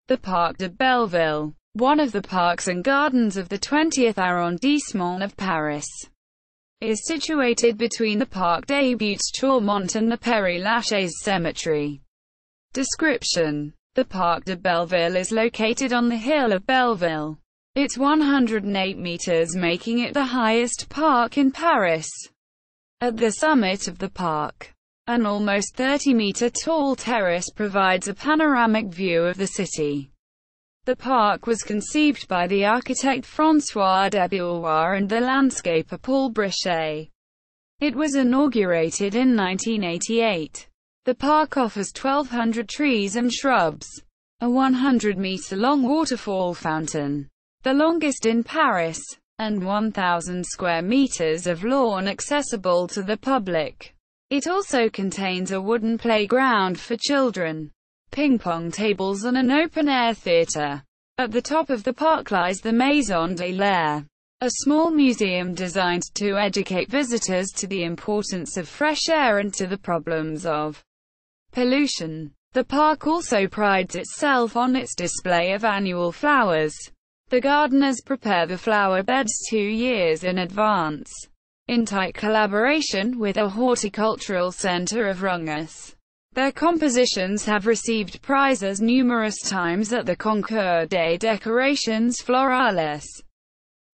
The Parc de Belleville, one of the parks and gardens of the 20th arrondissement of Paris, is situated between the Parc de Buttes-Chaumont and the Père Lachaise Cemetery. Description: the Parc de Belleville is located on the hill of Belleville. It's 108 meters, making it the highest park in Paris. At the summit of the park, an almost 30-meter-tall terrace provides a panoramic view of the city. The park was conceived by the architect François de Belleville and the landscaper Paul Brichet. It was inaugurated in 1988. The park offers 1,200 trees and shrubs, a 100-meter-long waterfall fountain, the longest in Paris, and 1,000 square meters of lawn accessible to the public. It also contains a wooden playground for children, ping-pong tables and an open-air theater. At the top of the park lies the Maison de l'Air, a small museum designed to educate visitors to the importance of fresh air and to the problems of pollution. The park also prides itself on its display of annual flowers. The gardeners prepare the flower beds 2 years in advance, in tight collaboration with a horticultural center of Rungus. Their compositions have received prizes numerous times at the Concours des Décorations Florales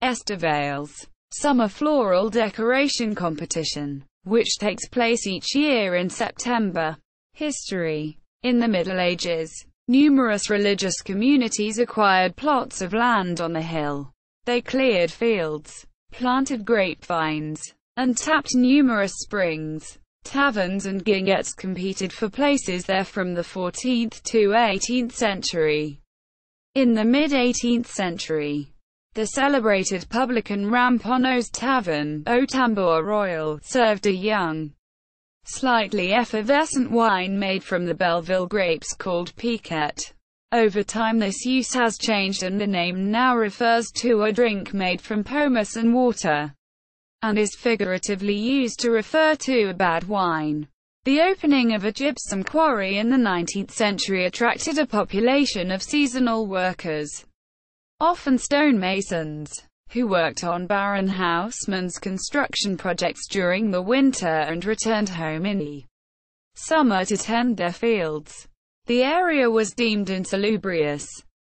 Estivales, summer floral decoration competition, which takes place each year in September. History: in the Middle Ages, numerous religious communities acquired plots of land on the hill. They cleared fields, planted grapevines, and tapped numerous springs. Taverns and guinguettes competed for places there from the 14th to 18th century. In the mid-18th century, the celebrated publican Ramponneau's Tavern, au Tambour Royal, served a young, slightly effervescent wine made from the Belleville grapes called Piquette. Over time this use has changed and the name now refers to a drink made from pomace and water, and is figuratively used to refer to a bad wine. The opening of a gypsum quarry in the 19th century attracted a population of seasonal workers, often stonemasons, who worked on Baron Haussmann's construction projects during the winter and returned home in the summer to tend their fields. The area was deemed insalubrious,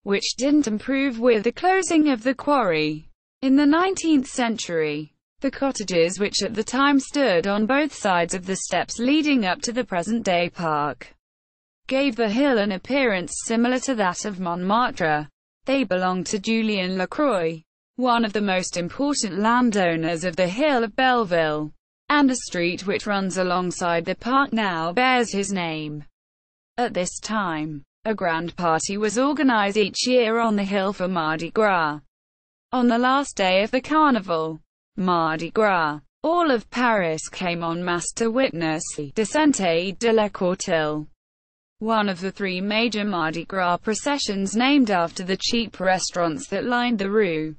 which didn't improve with the closing of the quarry. In the 19th century, the cottages, which at the time stood on both sides of the steps leading up to the present-day park, gave the hill an appearance similar to that of Montmartre. They belonged to Julien Lacroix, one of the most important landowners of the hill of Belleville, and a street which runs alongside the park now bears his name. At this time, a grand party was organized each year on the hill for Mardi Gras. On the last day of the carnival, Mardi Gras, all of Paris came en masse to witness the Descente de la Courtille, one of the 3 major Mardi Gras processions named after the cheap restaurants that lined the Rue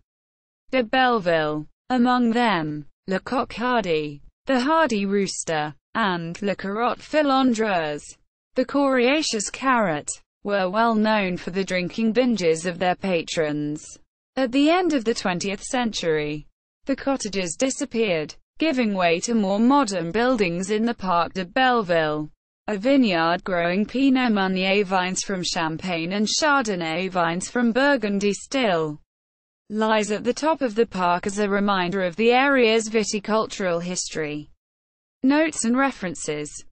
de Belleville, among them, Le Coq Hardy, the Hardy Rooster, and Le Carotte Filandreuse. The Coriaceous Carrot were well known for the drinking binges of their patrons. At the end of the 20th century, the cottages disappeared, giving way to more modern buildings in the Parc de Belleville. A vineyard growing Pinot Meunier vines from Champagne and Chardonnay vines from Burgundy still lies at the top of the park as a reminder of the area's viticultural history. Notes and references.